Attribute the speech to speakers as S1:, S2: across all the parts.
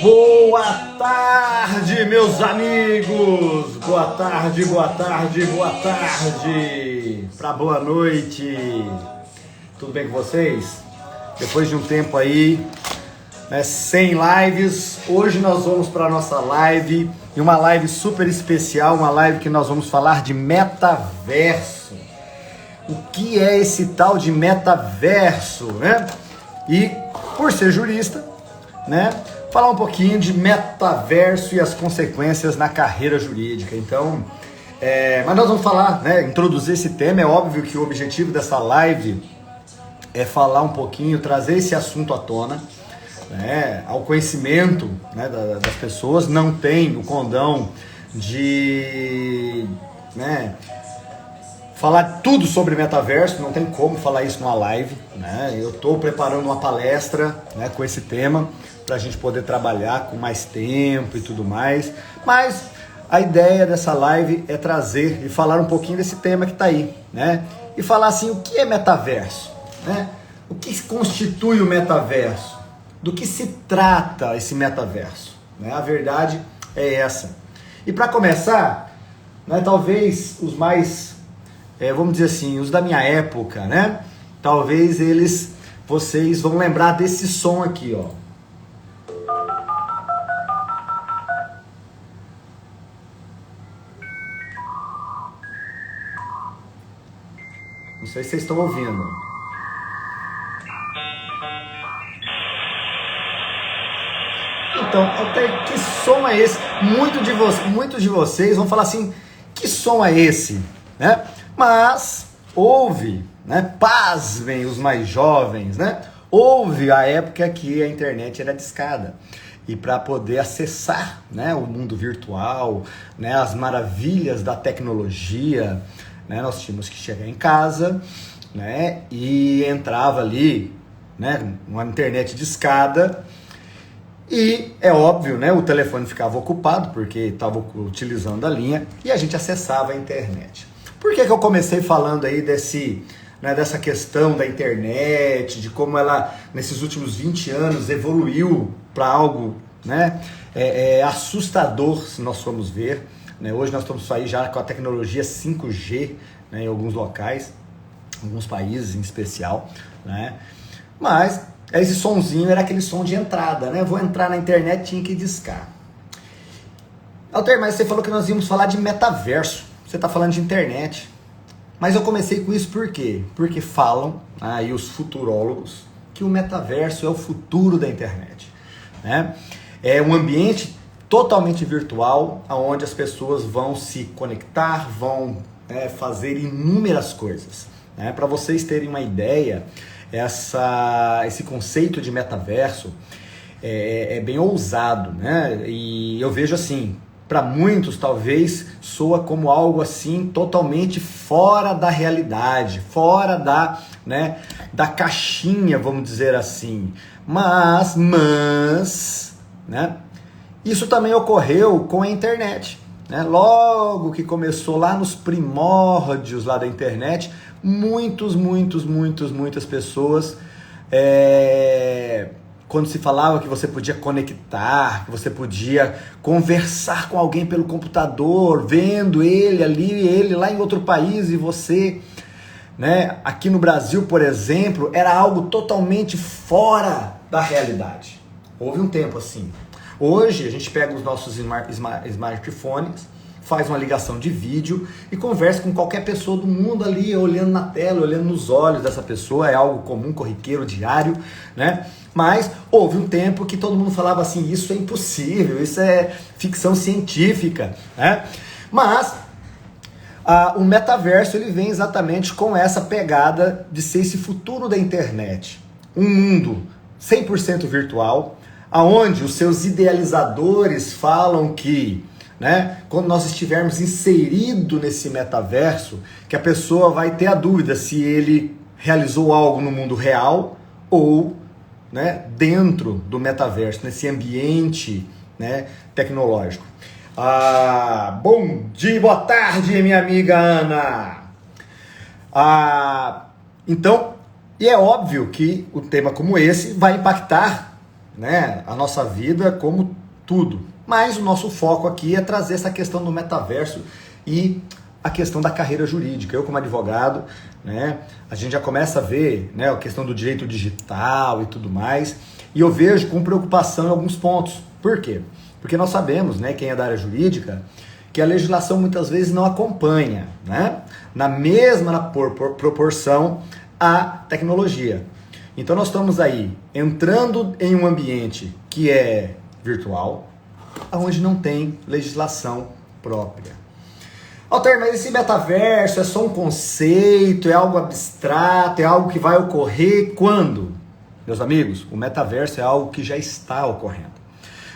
S1: Boa tarde, meus amigos! Boa tarde, boa tarde, boa tarde! Pra boa noite! Tudo bem com vocês? Depois de um tempo aí, né, sem lives, hoje nós vamos para a nossa live, e uma live super especial, uma live que nós vamos falar de metaverso. O que é esse tal de metaverso, né? E por ser jurista, né, falar um pouquinho de metaverso e as consequências na carreira jurídica. Então, mas nós vamos falar, né, introduzir esse tema. É óbvio que o objetivo dessa live é falar um pouquinho, trazer esse assunto à tona, né, ao conhecimento, né, das pessoas. Não tem o condão de, né, falar tudo sobre metaverso, não tem como falar isso numa live, né? Eu estou preparando uma palestra, né, com esse tema, para a gente poder trabalhar com mais tempo e tudo mais, mas a ideia dessa live é trazer e falar um pouquinho desse tema que está aí, né? E falar assim, o que é metaverso, né? O que constitui o metaverso? Do que se trata esse metaverso, né? A verdade é essa. E para começar, né, talvez os mais vamos dizer assim, os da minha época, né? Talvez vocês vão lembrar desse som aqui, ó. Não sei se vocês estão ouvindo. Então, até que som é esse? Muitos de vocês vão falar assim, que som é esse, né? Mas houve, né? Pasmem os mais jovens, né? Houve a época que a internet era discada. E para poder acessar, né, o mundo virtual, né, as maravilhas da tecnologia, né, nós tínhamos que chegar em casa, né, e entrava ali, né, uma internet discada. E é óbvio, né, o telefone ficava ocupado porque estava utilizando a linha e a gente acessava a internet. Por que eu comecei falando aí dessa questão da internet, de como ela, nesses últimos 20 anos, evoluiu para algo, né, assustador, se nós formos ver, né? Hoje nós estamos aí já com a tecnologia 5G, né, em alguns locais, alguns países em especial, né? Mas esse sonzinho era aquele som de entrada, né? Vou entrar na internet, tinha que discar. Alter, mas você falou que nós íamos falar de metaverso. Você está falando de internet. Mas eu comecei com isso por quê? Porque falam, aí os futurólogos, que o metaverso é o futuro da internet, né? É um ambiente totalmente virtual, onde as pessoas vão se conectar, vão fazer inúmeras coisas, né? Para vocês terem uma ideia, esse conceito de metaverso é bem ousado, né? E eu vejo assim, para muitos talvez soa como algo assim totalmente fora da realidade, fora da caixinha, vamos dizer assim. Mas, né, isso também ocorreu com a internet, né? Logo que começou lá nos primórdios lá da internet, muitas pessoas, quando se falava que você podia conectar, que você podia conversar com alguém pelo computador, vendo ele ali, ele lá em outro país e você, né? Aqui no Brasil, por exemplo, era algo totalmente fora da realidade. Houve um tempo assim. Hoje a gente pega os nossos smartphones, faz uma ligação de vídeo e conversa com qualquer pessoa do mundo ali, olhando na tela, olhando nos olhos dessa pessoa. É algo comum, corriqueiro, diário, né? Mas houve um tempo que todo mundo falava assim, isso é impossível, isso é ficção científica, né? Mas o metaverso, ele vem exatamente com essa pegada de ser esse futuro da internet. Um mundo 100% virtual, aonde os seus idealizadores falam que, né, quando nós estivermos inseridos nesse metaverso, que a pessoa vai ter a dúvida se ele realizou algo no mundo real ou, né, dentro do metaverso, nesse ambiente, né, tecnológico. Bom dia, boa tarde, minha amiga Ana. Então, e é óbvio que um tema como esse vai impactar né, a nossa vida como tudo. Mas o nosso foco aqui é trazer essa questão do metaverso e a questão da carreira jurídica. Eu, como advogado, né, a gente já começa a ver, né, a questão do direito digital e tudo mais, e eu vejo com preocupação em alguns pontos. Por quê? Porque nós sabemos, né, quem é da área jurídica, que a legislação muitas vezes não acompanha, né, na mesma proporção a tecnologia. Então nós estamos aí entrando em um ambiente que é virtual, onde não tem legislação própria. Altair, mas esse metaverso é só um conceito, é algo abstrato, é algo que vai ocorrer quando? Meus amigos, o metaverso é algo que já está ocorrendo.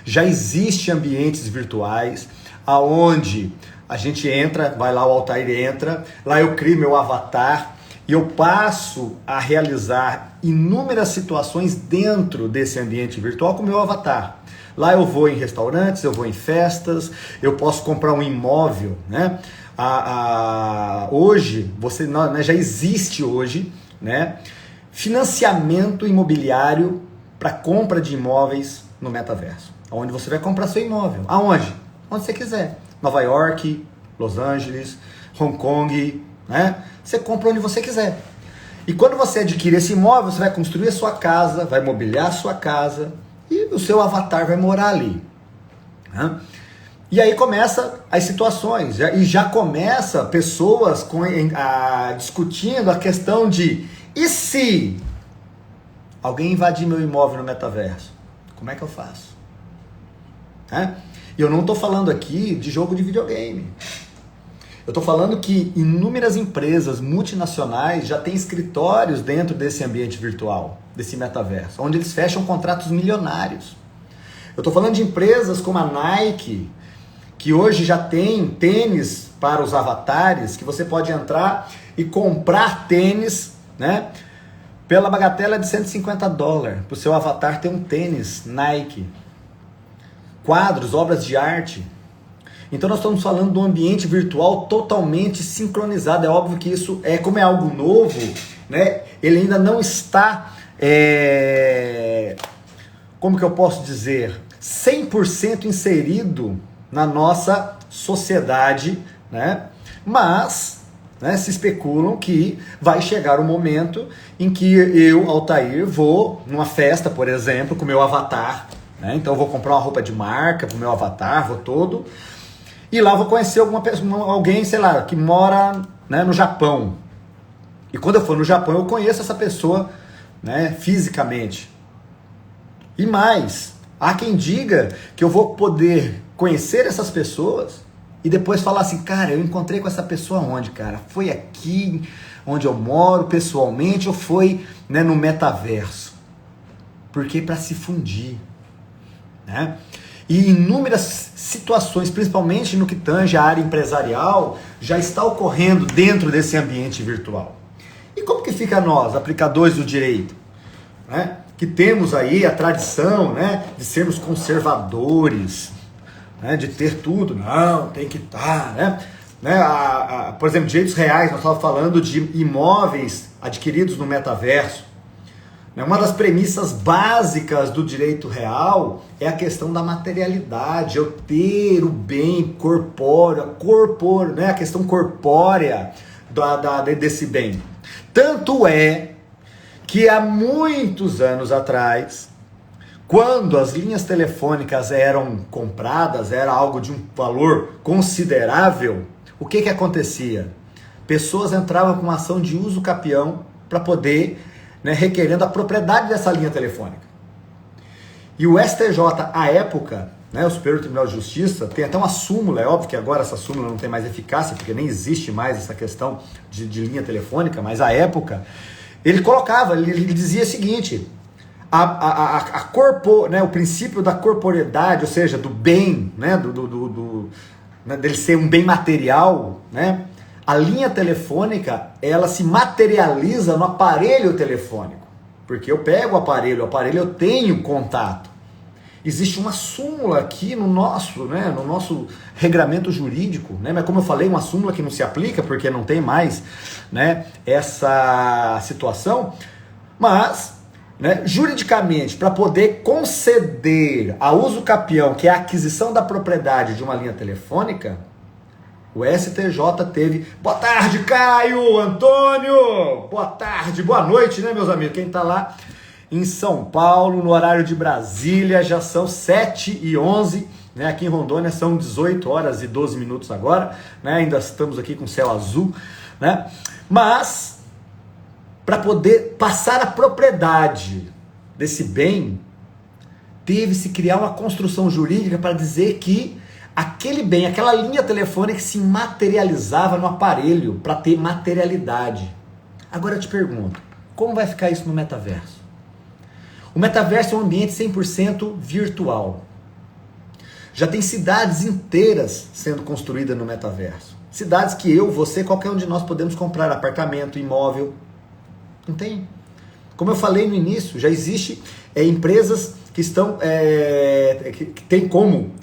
S1: Já existem ambientes virtuais aonde a gente entra, vai lá, o Altair entra, lá eu crio meu avatar e eu passo a realizar inúmeras situações dentro desse ambiente virtual com o meu avatar. Lá eu vou em restaurantes, eu vou em festas, eu posso comprar um imóvel, né? Hoje, você, né, já existe hoje, né, financiamento imobiliário para compra de imóveis no metaverso. Onde você vai comprar seu imóvel. Aonde? Onde você quiser. Nova York, Los Angeles, Hong Kong, né? Você compra onde você quiser. E quando você adquire esse imóvel, você vai construir a sua casa, vai mobiliar a sua casa e o seu avatar vai morar ali. Né? E aí começa as situações, e já começa pessoas discutindo a questão de: e se alguém invadir meu imóvel no metaverso? Como é que eu faço? E eu não estou falando aqui de jogo de videogame. Eu estou falando que inúmeras empresas multinacionais já têm escritórios dentro desse ambiente virtual, desse metaverso, onde eles fecham contratos milionários. Eu estou falando de empresas como a Nike, que hoje já tem tênis para os avatares, que você pode entrar e comprar tênis, né, pela bagatela de $150, para o seu avatar ter um tênis Nike. Quadros, obras de arte. Então nós estamos falando de um ambiente virtual totalmente sincronizado. É óbvio que isso, como é algo novo, né, ele ainda não está, como que eu posso dizer, 100% inserido na nossa sociedade, né? Mas, né, se especulam que vai chegar um momento em que eu, Altair, vou numa festa, por exemplo, com o meu avatar, né? Então eu vou comprar uma roupa de marca pro meu avatar, vou todo, e lá eu vou conhecer alguém, sei lá, que mora, né, no Japão. E quando eu for no Japão, eu conheço essa pessoa, né, fisicamente. E mais, há quem diga que eu vou poder conhecer essas pessoas e depois falar assim: cara, eu encontrei com essa pessoa onde, cara? Foi aqui onde eu moro pessoalmente ou foi, né, no metaverso? Porque para se fundir, né? E inúmeras situações, principalmente no que tange a área empresarial, já está ocorrendo dentro desse ambiente virtual. E como que fica nós, aplicadores do direito, né, que temos aí a tradição, né, de sermos conservadores, né, de ter tudo? Não, tem que estar, né? Por exemplo, direitos reais, nós estávamos falando de imóveis adquiridos no metaverso. Uma das premissas básicas do direito real é a questão da materialidade, eu ter o bem corpóreo, né, a questão corpórea desse bem. Tanto é que há muitos anos atrás, quando as linhas telefônicas eram compradas, era algo de um valor considerável, o que acontecia? Pessoas entravam com uma ação de uso capião para poder, né, requerendo a propriedade dessa linha telefônica. E o STJ, à época, né, o Superior Tribunal de Justiça, tem até uma súmula, é óbvio que agora essa súmula não tem mais eficácia, porque nem existe mais essa questão de linha telefônica, mas à época, ele colocava, ele dizia o seguinte: né, o princípio da corporeidade, ou seja, do bem, né, né, dele ser um bem material, né, a linha telefônica, ela se materializa no aparelho telefônico, porque eu pego o aparelho eu tenho contato. Existe uma súmula aqui no nosso regramento jurídico, né, mas como eu falei, uma súmula que não se aplica porque não tem mais, né, essa situação, mas né, juridicamente, para poder conceder a uso capião, que é a aquisição da propriedade de uma linha telefônica, o STJ teve... Boa tarde, Caio, Antônio! Boa tarde, boa noite, né, meus amigos? Quem está lá em São Paulo, no horário de Brasília, já são 7h11, né? Aqui em Rondônia são 18 horas e 12 minutos agora, né? Ainda estamos aqui com céu azul, né? Mas, para poder passar a propriedade desse bem, teve-se criar uma construção jurídica para dizer que aquele bem, aquela linha telefônica se materializava no aparelho para ter materialidade. Agora eu te pergunto, como vai ficar isso no metaverso? O metaverso é um ambiente 100% virtual. Já tem cidades inteiras sendo construídas no metaverso. Cidades que eu, você, qualquer um de nós podemos comprar apartamento, imóvel. Não tem? Como eu falei no início, já existe empresas que estão que tem como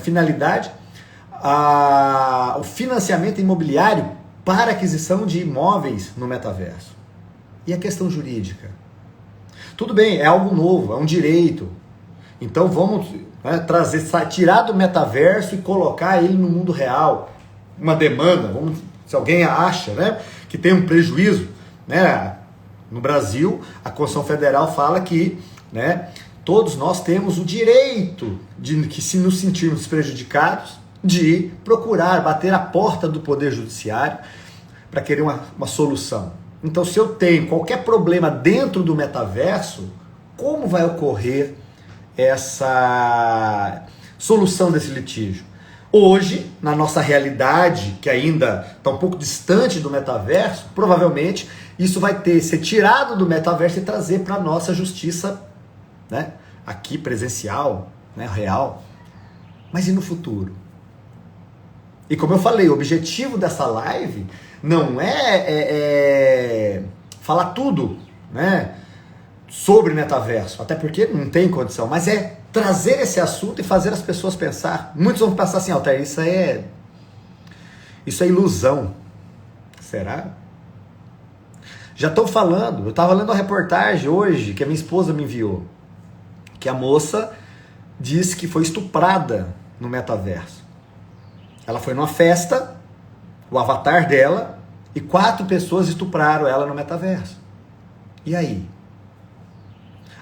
S1: finalidade o financiamento imobiliário para aquisição de imóveis no metaverso. E a questão jurídica? Tudo bem, é algo novo, é um direito. Então vamos tirar do metaverso e colocar ele no mundo real. Uma demanda, se alguém acha, né, que tem um prejuízo, né, no Brasil, a Constituição Federal fala que, né, todos nós temos o direito de que, se nos sentirmos prejudicados, de procurar bater a porta do Poder Judiciário para querer uma solução. Então, se eu tenho qualquer problema dentro do metaverso, como vai ocorrer essa solução desse litígio? Hoje, na nossa realidade, que ainda está um pouco distante do metaverso, provavelmente isso vai ser tirado do metaverso e trazer para a nossa justiça, né, aqui presencial, né, real. Mas e no futuro? E como eu falei, o objetivo dessa live não é falar tudo, né, sobre metaverso, até porque não tem condição, mas é trazer esse assunto e fazer as pessoas pensar. Muitos vão pensar assim, Altair, isso é ilusão. Será? Já estão falando, eu estava lendo uma reportagem hoje que a minha esposa me enviou, que a moça disse que foi estuprada no metaverso. Ela foi numa festa, o avatar dela, e 4 pessoas estupraram ela no metaverso. E aí?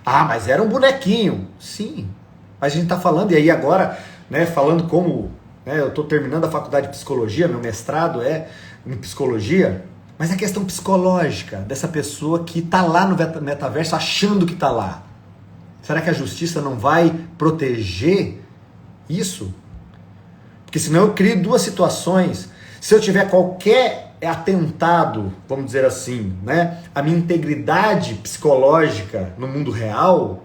S1: Ah, mas era um bonequinho. Sim, mas a gente está falando, e aí agora, né, falando como, né, eu estou terminando a faculdade de psicologia, meu mestrado é em psicologia, mas a questão psicológica dessa pessoa que está lá no metaverso achando que está lá. Será que a justiça não vai proteger isso? Porque senão eu crio 2 situações. Se eu tiver qualquer atentado, vamos dizer assim, né, a minha integridade psicológica no mundo real,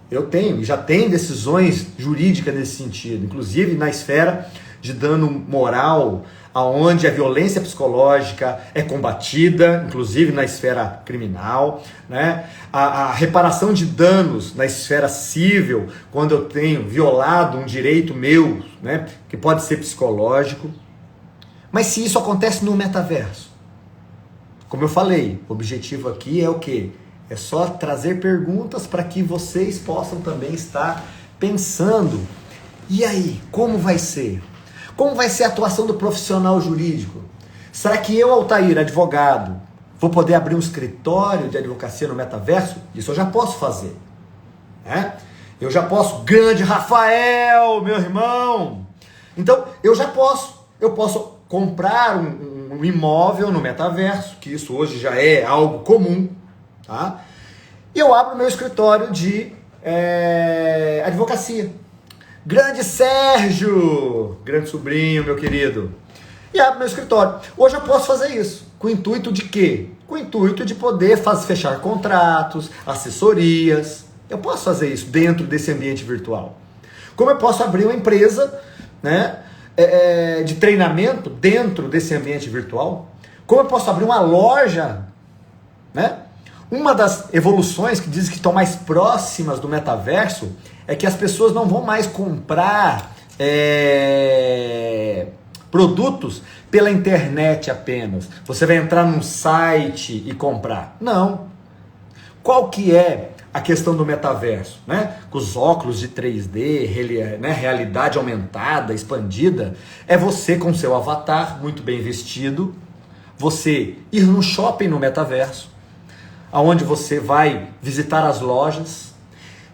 S1: eu tenho, já tem decisões jurídicas nesse sentido, inclusive na esfera de dano moral, aonde a violência psicológica é combatida, inclusive na esfera criminal, né? A reparação de danos na esfera civil, quando eu tenho violado um direito meu, né, que pode ser psicológico. Mas se isso acontece no metaverso, como eu falei, o objetivo aqui é o quê? É só trazer perguntas para que vocês possam também estar pensando. E aí, como vai ser? Como vai ser a atuação do profissional jurídico? Será que eu, Altair, advogado, vou poder abrir um escritório de advocacia no metaverso? Isso eu já posso fazer, né? Eu já posso, grande Rafael, meu irmão. Então, eu posso comprar um imóvel no metaverso, que isso hoje já é algo comum, tá? E eu abro meu escritório de advocacia. Grande Sérgio, grande sobrinho, meu querido. E abro meu escritório. Hoje eu posso fazer isso. Com o intuito de quê? Com o intuito de poder fechar contratos, assessorias. Eu posso fazer isso dentro desse ambiente virtual. Como eu posso abrir uma empresa, né, de treinamento dentro desse ambiente virtual? Como eu posso abrir uma loja, né? Uma das evoluções que dizem que estão mais próximas do metaverso é que as pessoas não vão mais comprar produtos pela internet apenas. Você vai entrar num site e comprar. Não. qual que é a questão do metaverso, né? Com os óculos de 3D, né? Realidade aumentada, expandida, é você com seu avatar muito bem vestido, você ir no shopping no metaverso, aonde você vai visitar as lojas,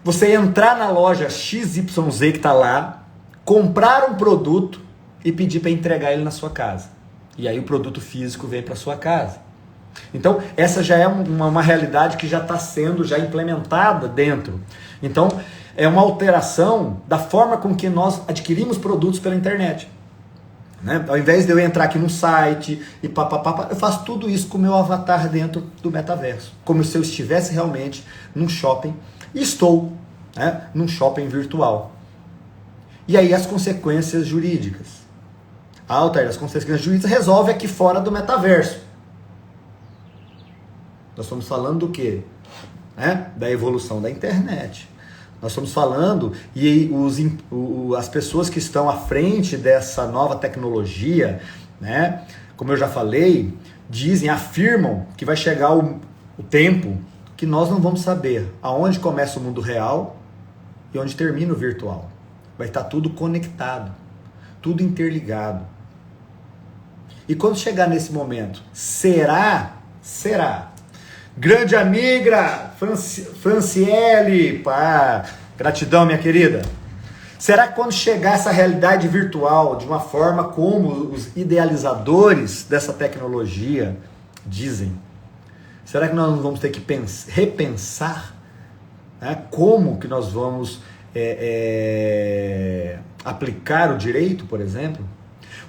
S1: você entrar na loja XYZ que está lá, comprar um produto e pedir para entregar ele na sua casa. E aí o produto físico vem para sua casa. Então, essa já é uma realidade que já está sendo já implementada dentro. Então, é uma alteração da forma com que nós adquirimos produtos pela internet. Né? Ao invés de eu entrar aqui no site e papapá, eu faço tudo isso com o meu avatar dentro do metaverso. Como se eu estivesse realmente num shopping e estou, né, num shopping virtual. E aí as consequências jurídicas. Altair, as consequências jurídicas resolve aqui fora do metaverso. Nós estamos falando do quê? Né? Da evolução da internet. Nós estamos falando, e as pessoas que estão à frente dessa nova tecnologia, né, como eu já falei, dizem, afirmam que vai chegar o tempo que nós não vamos saber aonde começa o mundo real e onde termina o virtual. Vai estar tudo conectado, tudo interligado. E quando chegar nesse momento, será? Grande amiga, Franciele, pá, gratidão, minha querida. Será que quando chegar essa realidade virtual, de uma forma como os idealizadores dessa tecnologia dizem, será que nós não vamos ter que repensar, né, como que nós vamos aplicar o direito, por exemplo?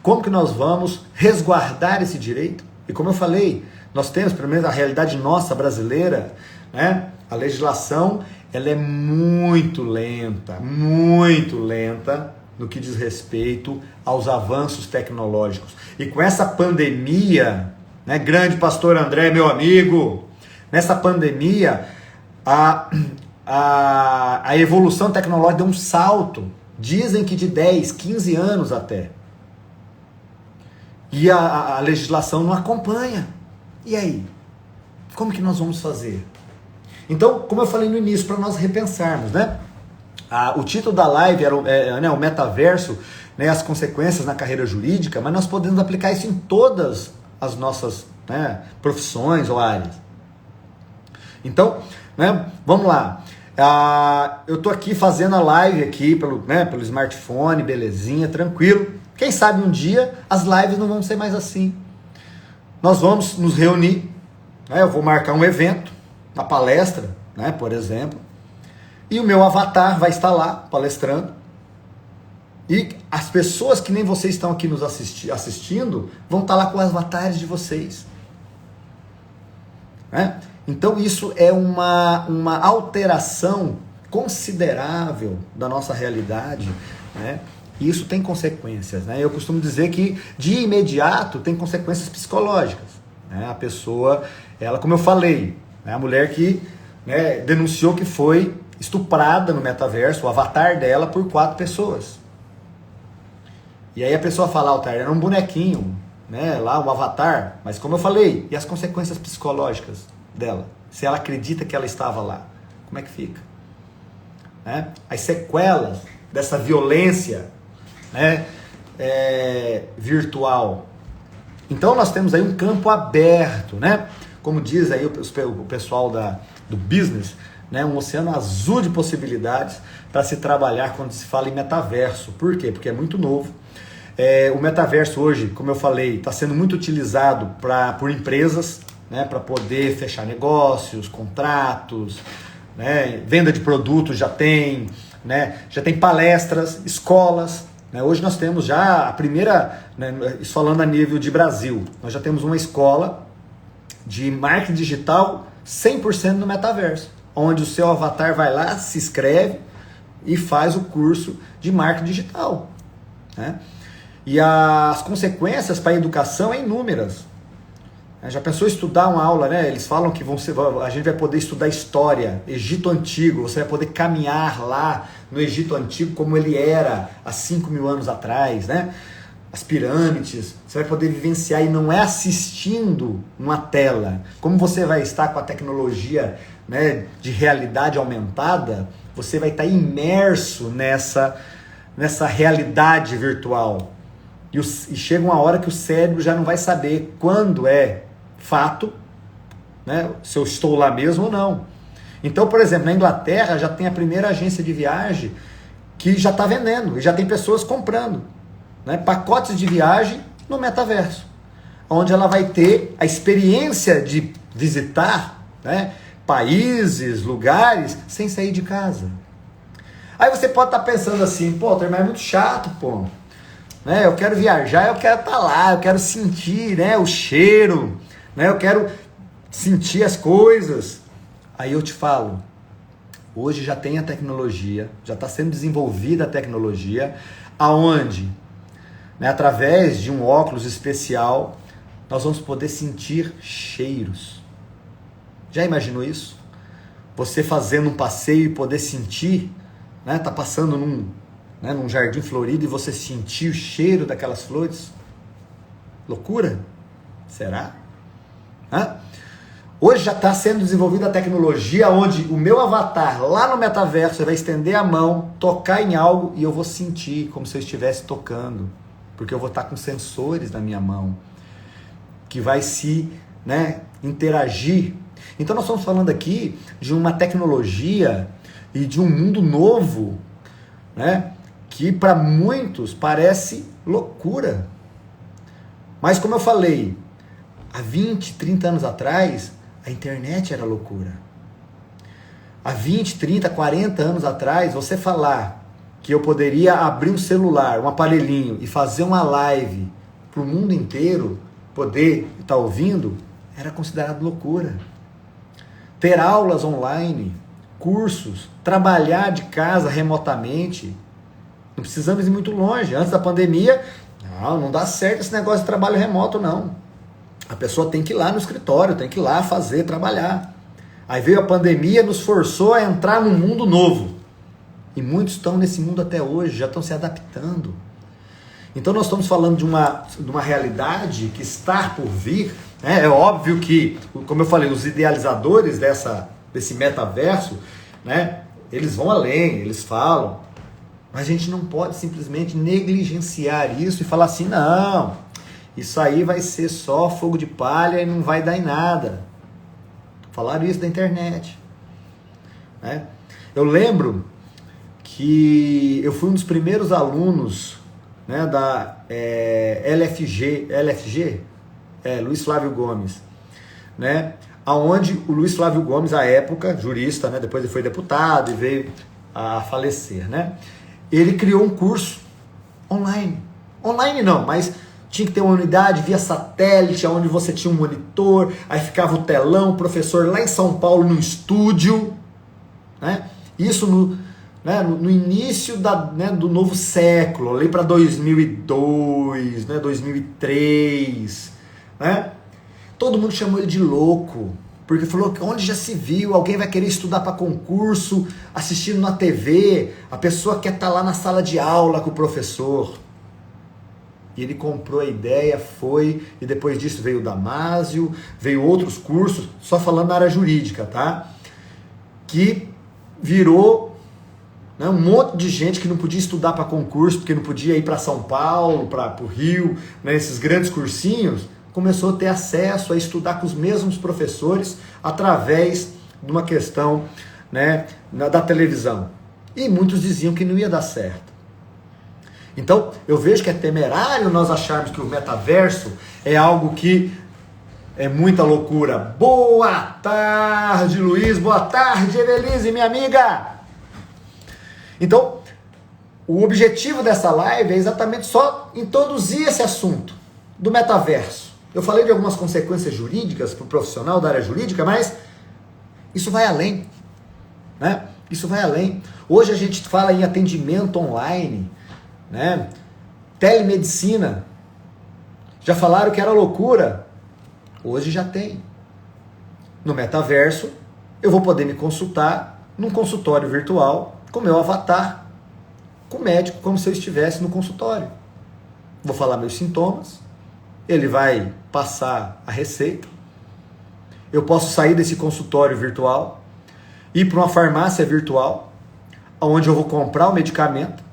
S1: Como que nós vamos resguardar esse direito? E como eu falei, nós temos, pelo menos a realidade nossa brasileira, né? A legislação ela é muito lenta no que diz respeito aos avanços tecnológicos. E com essa pandemia, né, grande pastor André, meu amigo, nessa pandemia, a evolução tecnológica deu um salto, dizem que de 10, 15 anos até. E a legislação não acompanha. E aí? Como que nós vamos fazer? Então, como eu falei no início, para nós repensarmos, né? O título da live era o metaverso, né, as consequências na carreira jurídica, mas nós podemos aplicar isso em todas as nossas, né, profissões ou áreas. Então, né, vamos lá. Eu estou aqui fazendo a live aqui pelo smartphone, belezinha, tranquilo. Quem sabe um dia as lives não vão ser mais assim. Nós vamos nos reunir, né, eu vou marcar um evento, uma palestra, né, por exemplo, e o meu avatar vai estar lá palestrando. E as pessoas que nem vocês estão aqui nos assistindo vão estar lá com os avatares de vocês. Né? Então isso é uma alteração considerável da nossa realidade, né? E isso tem consequências, né? Eu costumo dizer que de imediato tem consequências psicológicas, né? A pessoa, ela, como eu falei, né, a mulher que, né, denunciou que foi estuprada no metaverso, o avatar dela, por 4 pessoas. E aí a pessoa fala, Altair, era um bonequinho, né, lá um avatar, mas como eu falei, e as consequências psicológicas dela? Se ela acredita que ela estava lá, como é que fica? Né? As sequelas dessa violência, né, virtual. Então nós temos aí um campo aberto, né? Como diz aí o pessoal do business, né, um oceano azul de possibilidades para se trabalhar quando se fala em metaverso. Por quê? Porque é muito novo. O metaverso hoje, como eu falei, está sendo muito utilizado por empresas, né, para poder fechar negócios, contratos, né, venda de produtos já tem, né, já tem palestras, escolas. Né, hoje nós temos já a primeira, né, falando a nível de Brasil, nós já temos uma escola de marketing digital 100% no metaverso, onde o seu avatar vai lá, se inscreve e faz o curso de marketing digital. Né? E as consequências para a educação é inúmeras. Já pensou estudar uma aula, né? Eles falam que a gente vai poder estudar história, Egito Antigo, você vai poder caminhar lá no Egito Antigo como ele era há 5.000 anos atrás, né? as pirâmides, você vai poder vivenciar e não é assistindo uma tela. Como você vai estar com a tecnologia, né, de realidade aumentada, você vai estar imerso nessa realidade virtual. E chega uma hora que o cérebro já não vai saber quando é fato, né, se eu estou lá mesmo ou não. Então, por exemplo, na Inglaterra já tem a primeira agência de viagem que já está vendendo, e já tem pessoas comprando, né, pacotes de viagem no metaverso, onde ela vai ter a experiência de visitar, né, países, lugares, sem sair de casa. Aí você pode estar pensando assim, pô, mas é muito chato, pô. Né, eu quero viajar, eu quero estar lá, eu quero sentir, né, o cheiro, né, eu quero sentir as coisas. Aí eu te falo, hoje já tem a tecnologia, já está sendo desenvolvida a tecnologia, aonde, né, através de um óculos especial, nós vamos poder sentir cheiros. Já imaginou isso? Você fazendo um passeio e poder sentir, né, tá passando num jardim florido e você sentir o cheiro daquelas flores? Loucura? Será? Hã? Hoje já está sendo desenvolvida a tecnologia onde o meu avatar lá no metaverso vai estender a mão, tocar em algo e eu vou sentir como se eu estivesse tocando, porque eu vou estar com sensores na minha mão que vai se, né, interagir. Então nós estamos falando aqui de uma tecnologia e de um mundo novo, né, que para muitos parece loucura. Mas como eu falei, há 20, 30 anos atrás, a internet era loucura. Há 20, 30, 40 anos atrás, você falar que eu poderia abrir um celular, um aparelhinho e fazer uma live para o mundo inteiro poder estar ouvindo, era considerado loucura. Ter aulas online, cursos, trabalhar de casa remotamente, não precisamos ir muito longe. Antes da pandemia, não dá certo esse negócio de trabalho remoto, não. A pessoa tem que ir lá no escritório, tem que ir lá fazer, trabalhar. Aí veio a pandemia, nos forçou a entrar num mundo novo. E muitos estão nesse mundo até hoje, já estão se adaptando. Então nós estamos falando de uma realidade que está por vir. Né? É óbvio que, como eu falei, os idealizadores desse metaverso, né, eles vão além, eles falam. Mas a gente não pode simplesmente negligenciar isso e falar assim, não, isso aí vai ser só fogo de palha e não vai dar em nada. Falaram isso da internet. Né? Eu lembro que eu fui um dos primeiros alunos, né, da LFG, Luiz Flávio Gomes, né, aonde o Luiz Flávio Gomes, à época, jurista, né, depois ele foi deputado e veio a falecer, né, ele criou um curso online. Online não, mas tinha que ter uma unidade via satélite, onde você tinha um monitor, aí ficava o telão, o professor lá em São Paulo, no estúdio, né? Isso no início do novo século, ali para 2002, né, 2003, né? Todo mundo chamou ele de louco, porque falou que onde já se viu, alguém vai querer estudar para concurso, assistindo na TV, a pessoa quer estar lá na sala de aula com o professor. E ele comprou a ideia, foi, e depois disso veio o Damásio, veio outros cursos, só falando na área jurídica, tá? Que virou, né, um monte de gente que não podia estudar para concurso, porque não podia ir para São Paulo, para o Rio, né, esses grandes cursinhos, começou a ter acesso a estudar com os mesmos professores através de uma questão, né, da televisão. E muitos diziam que não ia dar certo. Então, eu vejo que é temerário nós acharmos que o metaverso é algo que é muita loucura. Boa tarde, Luiz. Boa tarde, Evelise, minha amiga. Então, o objetivo dessa live é exatamente só introduzir esse assunto do metaverso. Eu falei de algumas consequências jurídicas para o profissional da área jurídica, mas isso vai além, né? Isso vai além. Hoje a gente fala em atendimento online, né? Telemedicina. Já falaram que era loucura. Hoje já tem. No metaverso, eu vou poder me consultar num consultório virtual com meu avatar, com o médico, como se eu estivesse no consultório. vou falar meus sintomas, ele vai passar a receita, eu posso sair desse consultório virtual, ir para uma farmácia virtual, onde eu vou comprar o medicamento,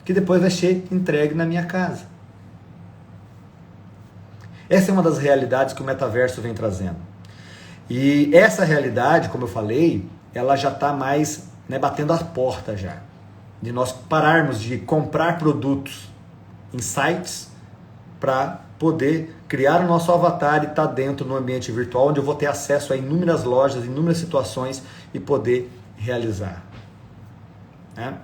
S1: que depois vai ser entregue na minha casa. Essa é uma das realidades que o metaverso vem trazendo. E essa realidade, como eu falei, ela já está mais, né, batendo a porta já. De nós pararmos de comprar produtos em sites para poder criar o nosso avatar e estar dentro do ambiente virtual, onde eu vou ter acesso a inúmeras lojas, inúmeras situações e poder realizar. Né?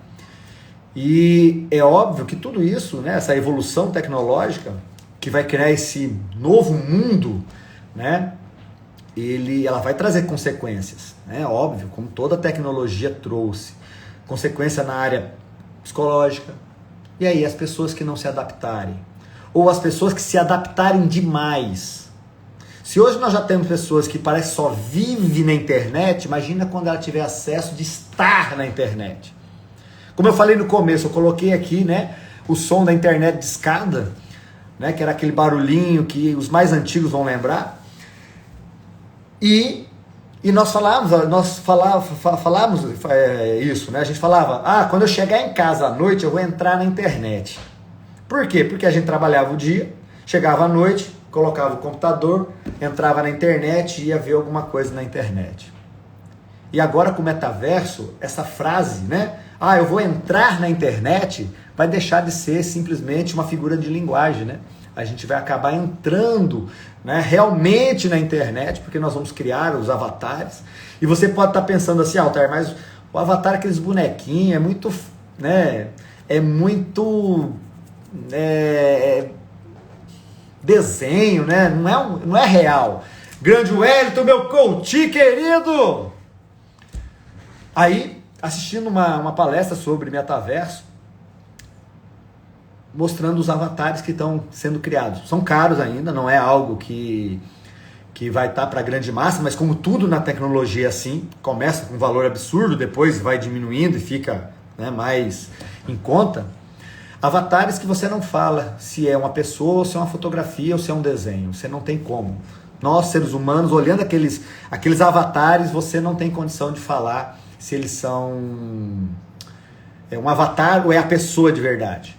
S1: E é óbvio que tudo isso, né, essa evolução tecnológica, que vai criar esse novo mundo, né, ela vai trazer consequências, né, óbvio, como toda tecnologia trouxe. Consequência na área psicológica. E aí, as pessoas que não se adaptarem. Ou as pessoas que se adaptarem demais. Se hoje nós já temos pessoas que parece só vivem na internet, imagina quando ela tiver acesso de estar na internet. Como eu falei no começo, eu coloquei aqui, né, o som da internet de escada, né, que era aquele barulhinho que os mais antigos vão lembrar. E nós falávamos isso, né? A gente falava, quando eu chegar em casa à noite, eu vou entrar na internet. Por quê? Porque a gente trabalhava o dia, chegava à noite, colocava o computador, entrava na internet e ia ver alguma coisa na internet. E agora com o metaverso, essa frase, né? Eu vou entrar na internet, vai deixar de ser simplesmente uma figura de linguagem, né? A gente vai acabar entrando, né, realmente na internet, porque nós vamos criar os avatares. E você pode estar pensando assim, Altair, mas o avatar, aqueles bonequinhos, é muito, né, desenho, né? Não é real. Grande Wellington, meu coach querido! Aí, assistindo uma palestra sobre metaverso, mostrando os avatares que estão sendo criados. São caros ainda, não é algo que vai estar para a grande massa, mas como tudo na tecnologia é assim, começa com um valor absurdo, depois vai diminuindo e fica, né, mais em conta. Avatares que você não fala se é uma pessoa, ou se é uma fotografia, ou se é um desenho. Você não tem como. Nós, seres humanos, olhando aqueles avatares, você não tem condição de falar se eles são um avatar ou é a pessoa de verdade.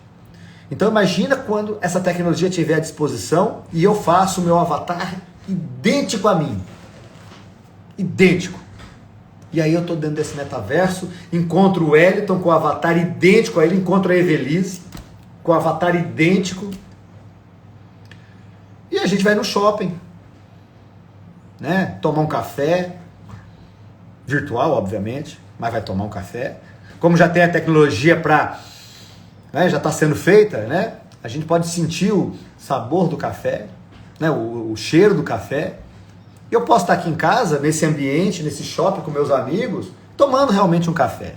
S1: Então imagina quando essa tecnologia estiver à disposição e eu faço o meu avatar idêntico a mim. Idêntico. E aí eu estou dentro desse metaverso, encontro o Wellington com o avatar idêntico a ele, encontro a Evelise com o avatar idêntico. E a gente vai no shopping, né? Tomar um café, virtual obviamente, mas vai tomar um café. Como já tem a tecnologia para... né, já está sendo feita, né? A gente pode sentir o sabor do café, né, o cheiro do café. E eu posso estar aqui em casa, nesse ambiente, nesse shopping com meus amigos, tomando realmente um café.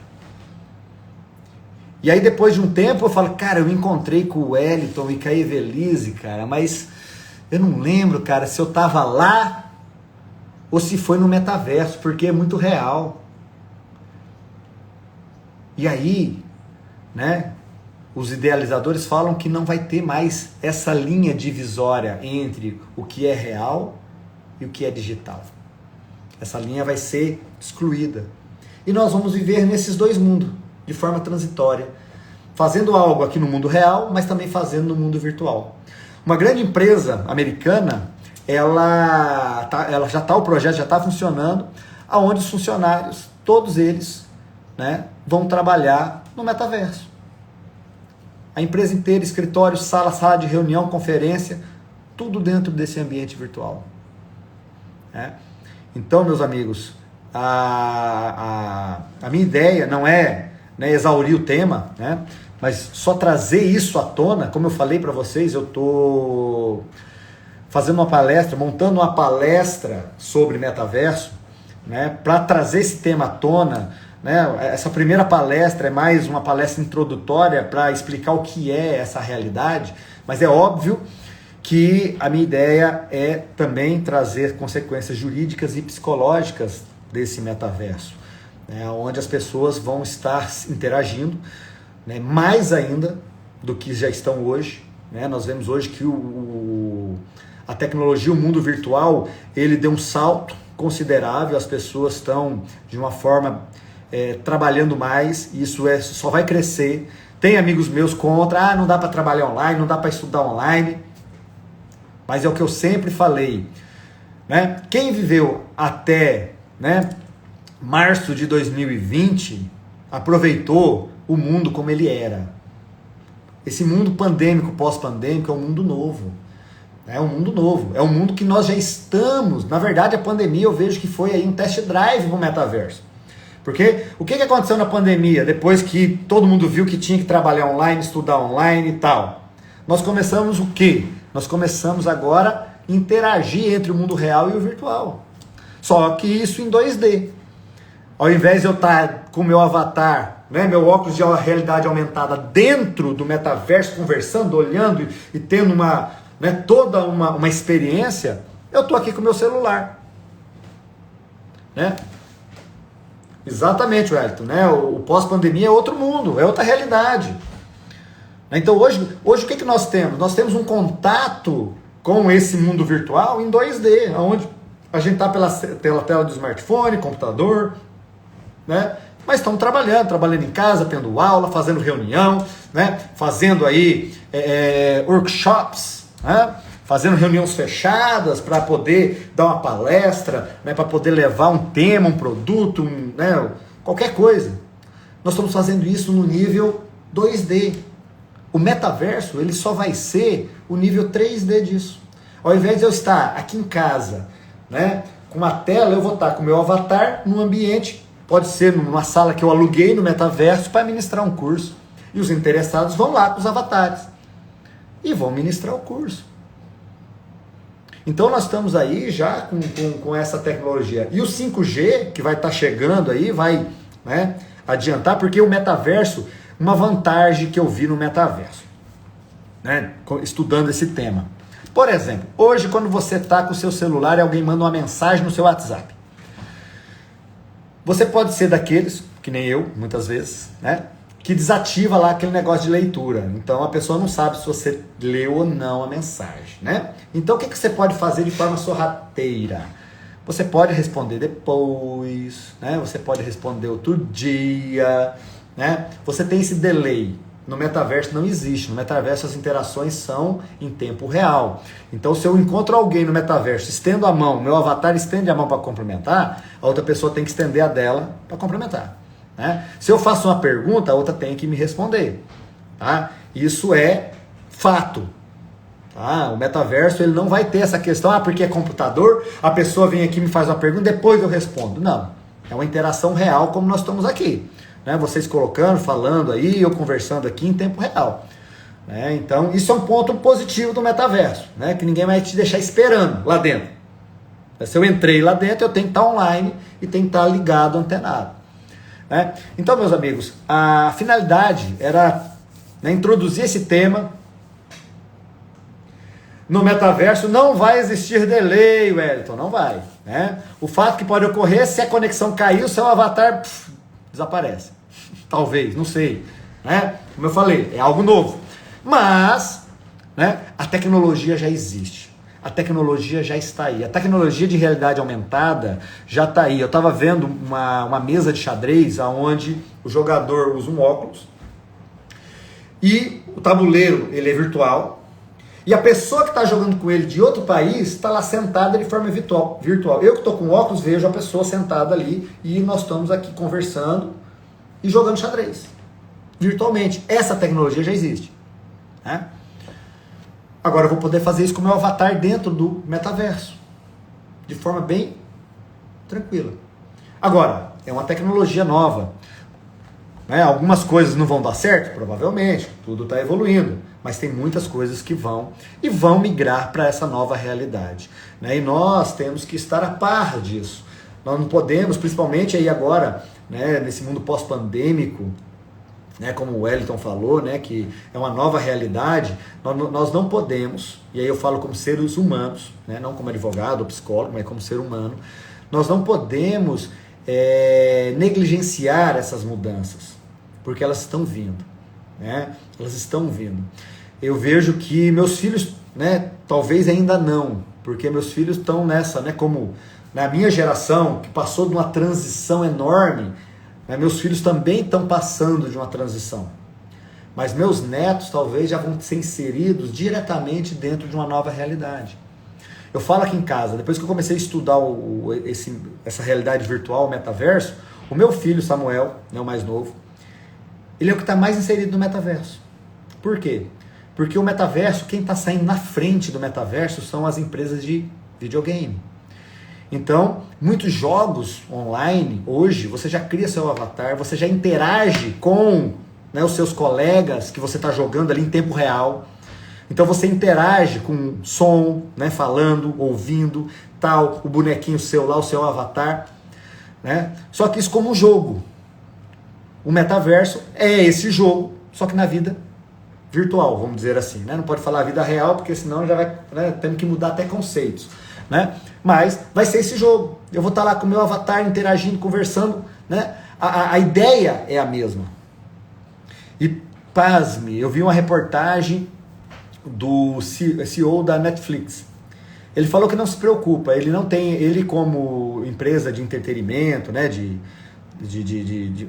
S1: E aí depois de um tempo eu falo, cara, eu me encontrei com o Wellington e com a Evelise, cara, mas eu não lembro, cara, se eu estava lá ou se foi no metaverso, porque é muito real. E aí, né, os idealizadores falam que não vai ter mais essa linha divisória entre o que é real e o que é digital. Essa linha vai ser excluída. E nós vamos viver nesses dois mundos, de forma transitória, fazendo algo aqui no mundo real, mas também fazendo no mundo virtual. Uma grande empresa americana, o projeto já está funcionando, aonde os funcionários, todos eles, né, vão trabalhar no metaverso. A empresa inteira, escritório, sala de reunião, conferência, tudo dentro desse ambiente virtual. Né? Então, meus amigos, a minha ideia não é, né, exaurir o tema, né, mas só trazer isso à tona. Como eu falei para vocês, eu estou fazendo uma palestra, montando uma palestra sobre metaverso, né, para trazer esse tema à tona. Né? Essa primeira palestra é mais uma palestra introdutória para explicar o que é essa realidade, mas é óbvio que a minha ideia é também trazer consequências jurídicas e psicológicas desse metaverso, né? Onde as pessoas vão estar interagindo, né, mais ainda do que já estão hoje, né? Nós vemos hoje que a tecnologia, o mundo virtual, ele deu um salto considerável, as pessoas estão de uma forma trabalhando mais, e isso só vai crescer. Tem amigos meus contra, não dá para trabalhar online, não dá para estudar online, mas é o que eu sempre falei, né? Quem viveu até, né, março de 2020 aproveitou o mundo como ele era. Esse mundo pandêmico, pós-pandêmico, é um mundo novo. É um mundo novo. É um mundo que nós já estamos. Na verdade, a pandemia eu vejo que foi aí um test drive no metaverso. Porque o que aconteceu na pandemia, depois que todo mundo viu que tinha que trabalhar online, estudar online e tal? Nós começamos o quê? Nós começamos agora a interagir entre o mundo real e o virtual. Só que isso em 2D. Ao invés de eu estar com o meu avatar, né, meu óculos de realidade aumentada dentro do metaverso, conversando, olhando e tendo toda uma experiência, eu estou aqui com o meu celular. Né? Exatamente, Wellington. Né? O pós-pandemia é outro mundo, é outra realidade. Então hoje o que nós temos? Nós temos um contato com esse mundo virtual em 2D, onde a gente está pela tela do smartphone, computador, né? Mas estamos trabalhando em casa, tendo aula, fazendo reunião, né? Fazendo aí workshops, né? Fazendo reuniões fechadas para poder dar uma palestra, né? Para poder levar um tema, um produto, né? Qualquer coisa. Nós estamos fazendo isso no nível 2D. O metaverso, ele só vai ser o nível 3D disso. Ao invés de eu estar aqui em casa, né, com uma tela, eu vou estar com o meu avatar num ambiente, pode ser numa sala que eu aluguei no metaverso para ministrar um curso. E os interessados vão lá com os avatares e vão ministrar o curso. Então nós estamos aí já com essa tecnologia. E o 5G, que vai estar chegando aí, vai, né, adiantar, porque o metaverso, uma vantagem que eu vi no metaverso, né, estudando esse tema. Por exemplo, hoje quando você está com o seu celular e alguém manda uma mensagem no seu WhatsApp, você pode ser daqueles, que nem eu, muitas vezes, né, que desativa lá aquele negócio de leitura. Então a pessoa não sabe se você leu ou não a mensagem, né? Então o que você pode fazer de forma sorrateira? Você pode responder depois, né? Você pode responder outro dia, né? Você tem esse delay. No metaverso não existe. No metaverso as interações são em tempo real. Então se eu encontro alguém no metaverso, estendo a mão, meu avatar estende a mão para cumprimentar, a outra pessoa tem que estender a dela para cumprimentar. Né? Se eu faço uma pergunta, a outra tem que me responder. Tá? Isso é fato. Tá? O metaverso ele não vai ter essa questão, porque é computador, a pessoa vem aqui e me faz uma pergunta, depois eu respondo. Não, é uma interação real como nós estamos aqui. Né? Vocês colocando, falando aí, eu conversando aqui em tempo real. Né? Então, isso é um ponto positivo do metaverso, né? Que ninguém vai te deixar esperando lá dentro. Se eu entrei lá dentro, eu tenho que estar online e tenho que estar ligado, antenado. Né? Então, meus amigos, a finalidade era, né, introduzir esse tema. No metaverso não vai existir delay, Wellington, não vai. Né? O fato que pode ocorrer, se a conexão cair, o seu avatar desaparece. Talvez, não sei. Né? Como eu falei, é algo novo. Mas, né, a tecnologia já existe. A tecnologia já está aí. A tecnologia de realidade aumentada já está aí. Eu estava vendo uma mesa de xadrez onde o jogador usa um óculos e o tabuleiro ele é virtual. E a pessoa que está jogando com ele de outro país está lá sentada de forma virtual. Eu que estou com óculos vejo a pessoa sentada ali e nós estamos aqui conversando e jogando xadrez virtualmente. Essa tecnologia já existe. Né? Agora eu vou poder fazer isso com o meu avatar dentro do metaverso. De forma bem tranquila. Agora, é uma tecnologia nova. Né? Algumas coisas não vão dar certo? Provavelmente. Tudo está evoluindo. Mas tem muitas coisas que vão migrar para essa nova realidade. Né? E nós temos que estar a par disso. Nós não podemos, principalmente aí agora, né, nesse mundo pós-pandêmico, né, como o Wellington falou, né, que é uma nova realidade, nós não podemos, e aí eu falo como seres humanos, né, não como advogado ou psicólogo, mas como ser humano, nós não podemos negligenciar essas mudanças, porque elas estão vindo. Né? Elas estão vindo. eu vejo que meus filhos, né, talvez ainda não, porque meus filhos estão nessa, né, como na minha geração, que passou de uma transição enorme, né, meus filhos também estão passando de uma transição. Mas meus netos talvez já vão ser inseridos diretamente dentro de uma nova realidade. Eu falo aqui em casa, depois que eu comecei a estudar essa realidade virtual, o metaverso, o meu filho Samuel, né, o mais novo, ele é o que está mais inserido no metaverso. Por quê? Porque o metaverso, quem está saindo na frente do metaverso são as empresas de videogame. Então, muitos jogos online, hoje, você já cria seu avatar, você já interage com, né, os seus colegas que você está jogando ali em tempo real. Então você interage com som, né, falando, ouvindo, tal, o bonequinho seu lá, o seu avatar, né? Só que isso como um jogo. O metaverso é esse jogo, só que na vida virtual, vamos dizer assim, né? Não pode falar vida real, porque senão já vai, né, temos que mudar até conceitos, né? Mas vai ser esse jogo. Eu vou estar lá com o meu avatar interagindo, conversando, né? A ideia é a mesma. E pasme, eu vi uma reportagem do CEO da Netflix. Ele falou que não se preocupa, ele como empresa de entretenimento, né, de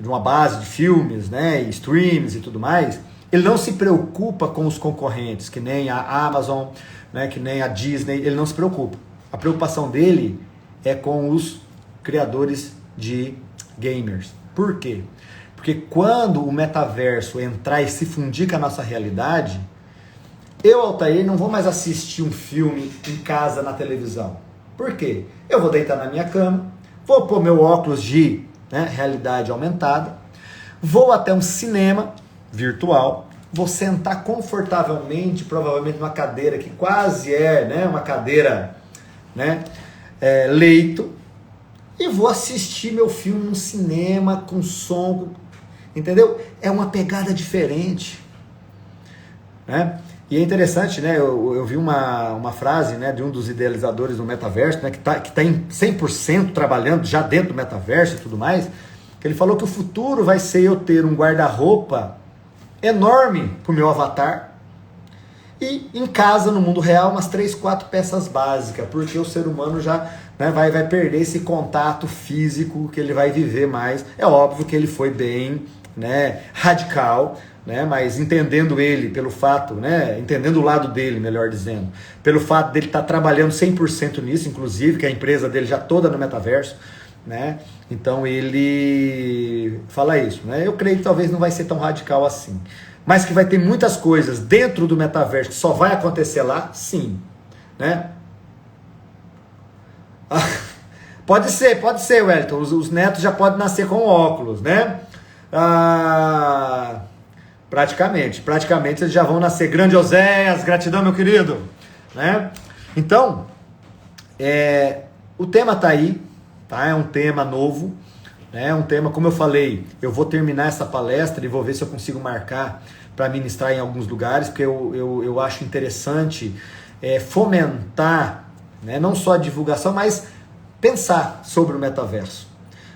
S1: uma base de filmes, né, e streams e tudo mais, ele não se preocupa com os concorrentes, que nem a Amazon, né, que nem a Disney, ele não se preocupa. A preocupação dele é com os criadores de gamers. Por quê? Porque quando o metaverso entrar e se fundir com a nossa realidade, eu, Altair, não vou mais assistir um filme em casa na televisão. Por quê? Eu vou deitar na minha cama, vou pôr meu óculos de, né, realidade aumentada, vou até um cinema virtual, vou sentar confortavelmente, provavelmente numa cadeira que quase é, né, uma cadeira, né, leito, e vou assistir meu filme no cinema com som, entendeu? É uma pegada diferente, né? E é interessante, né? Eu vi uma frase, né, de um dos idealizadores do metaverso, né, que tá em 100% trabalhando já dentro do metaverso e tudo mais, que ele falou que o futuro vai ser eu ter um guarda-roupa enorme pro meu avatar e em casa, no mundo real, umas 3, 4 peças básicas, porque o ser humano já, né, vai perder esse contato físico que ele vai viver mais. É óbvio que ele foi bem, né, radical, né, mas entendendo ele pelo fato, né, entendendo o lado dele, melhor dizendo, pelo fato dele estar trabalhando 100% nisso, inclusive, que a empresa dele já toda no metaverso, né, então ele fala isso, né, eu creio que talvez não vai ser tão radical assim, mas que vai ter muitas coisas dentro do metaverso que só vai acontecer lá, sim, né. Pode ser, Wellington, os netos já podem nascer com óculos, né, praticamente eles já vão nascer. Grande Oséias, gratidão, meu querido, né? Então, o tema tá aí, tá? É um tema novo, né? É um tema, como eu falei, eu vou terminar essa palestra e vou ver se eu consigo marcar para ministrar em alguns lugares, porque eu acho interessante fomentar, né? Não só a divulgação, mas pensar sobre o metaverso.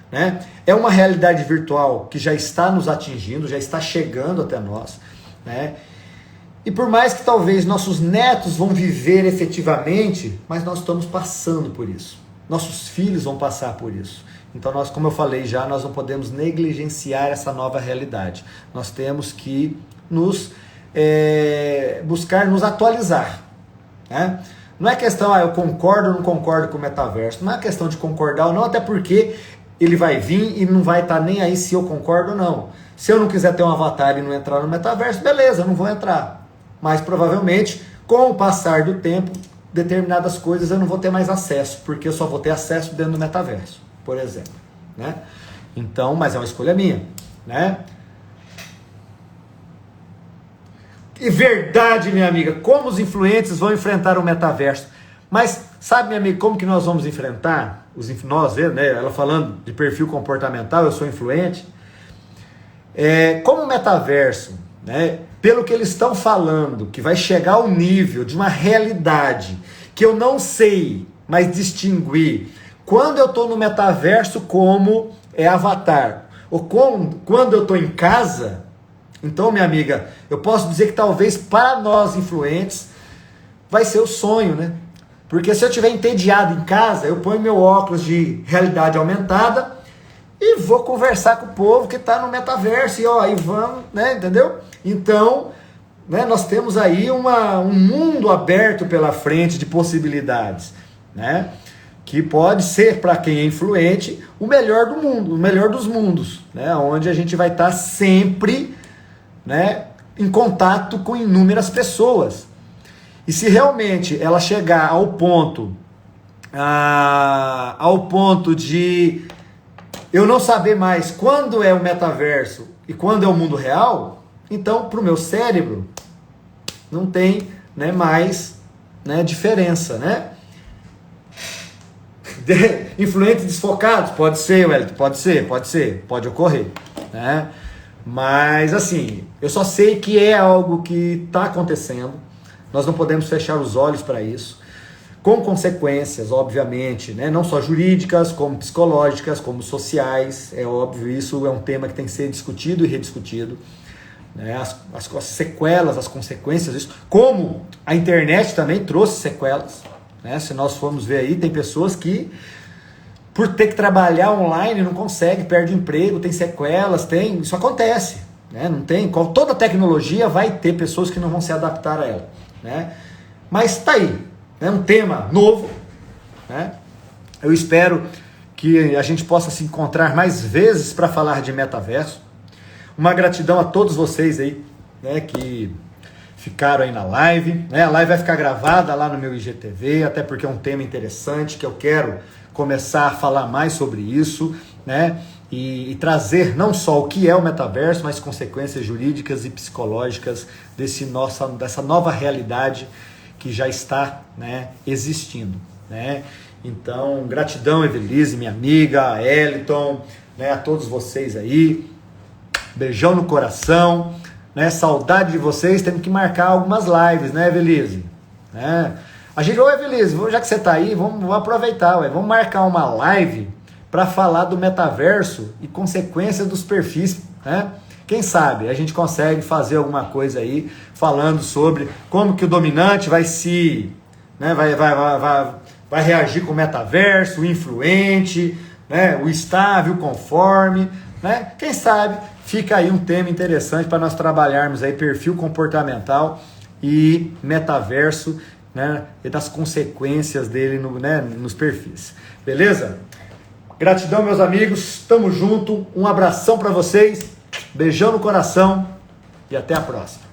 S1: Né? É uma realidade virtual que já está nos atingindo, já está chegando até nós, né? E por mais que talvez nossos netos vão viver efetivamente, mas nós estamos passando por isso. Nossos filhos vão passar por isso. Então nós, como eu falei já, nós não podemos negligenciar essa nova realidade. Nós temos que buscar nos atualizar, né? Não é questão, eu concordo ou não concordo com o metaverso. Não é questão de concordar ou não, até porque ele vai vir e não vai estar nem aí se eu concordo ou não. Se eu não quiser ter um avatar e não entrar no metaverso, beleza, eu não vou entrar. Mas provavelmente, com o passar do tempo, determinadas coisas eu não vou ter mais acesso, porque eu só vou ter acesso dentro do metaverso, por exemplo, né? Então, mas é uma escolha minha, né? E verdade, minha amiga, como os influencers vão enfrentar o metaverso. Mas sabe, minha amiga, como que nós vamos enfrentar? Nós, né, ela falando de perfil comportamental, eu sou influente. Como o metaverso, né, pelo que eles estão falando, que vai chegar ao nível de uma realidade que eu não sei mais distinguir quando eu estou no metaverso como avatar, ou quando eu estou em casa, Então, minha amiga, eu posso dizer que talvez para nós influentes vai ser o sonho, né? Porque se eu estiver entediado em casa, eu ponho meu óculos de realidade aumentada e vou conversar com o povo que está no metaverso, e ó, aí vamos, né, entendeu? Então, né, nós temos aí um mundo aberto pela frente de possibilidades, né? Que pode ser, para quem é influente, o melhor do mundo, o melhor dos mundos, né? Onde a gente vai estar sempre, né, em contato com inúmeras pessoas. E se realmente ela chegar ao ponto de eu não saber mais quando é o metaverso e quando é o mundo real, então para o meu cérebro não tem, né, mais, né, diferença, né? Influentes desfocados? Pode ser, Wellington, pode ocorrer, né? Mas assim, eu só sei que é algo que está acontecendo, nós não podemos fechar os olhos para isso, com consequências, obviamente, né? Não só jurídicas, como psicológicas, como sociais, é óbvio, isso é um tema que tem que ser discutido e rediscutido, né? As sequelas, as consequências disso, como a internet também trouxe sequelas, né? Se nós formos ver aí, tem pessoas que, por ter que trabalhar online, não consegue, perde o emprego, tem sequelas, isso acontece, né? Não tem, toda tecnologia vai ter pessoas que não vão se adaptar a ela, né? Mas tá aí, né? Um tema novo, né? Eu espero que a gente possa se encontrar mais vezes para falar de metaverso. Uma gratidão a todos vocês aí, né, que ficaram aí na live, né? A live vai ficar gravada lá no meu IGTV, até porque é um tema interessante que eu quero começar a falar mais sobre isso, né? E trazer não só o que é o metaverso, mas consequências jurídicas e psicológicas dessa nova realidade que já está, né, existindo, né? Então, gratidão, Evelise, minha amiga, Eliton, né, a todos vocês aí, beijão no coração, né? Saudade de vocês, temos que marcar algumas lives, né, Evelise? Né? Ô, Evelise, já que você está aí, vamos aproveitar, vamos marcar uma live para falar do metaverso e consequências dos perfis, né? Quem sabe a gente consegue fazer alguma coisa aí falando sobre como que o dominante vai né, vai reagir com o metaverso, o influente, né, o estável, o conforme, né? Quem sabe fica aí um tema interessante para nós trabalharmos aí perfil comportamental e metaverso, né, e das consequências dele né, nos perfis. Beleza? Gratidão, meus amigos, tamo junto, um abração para vocês, beijão no coração e até a próxima.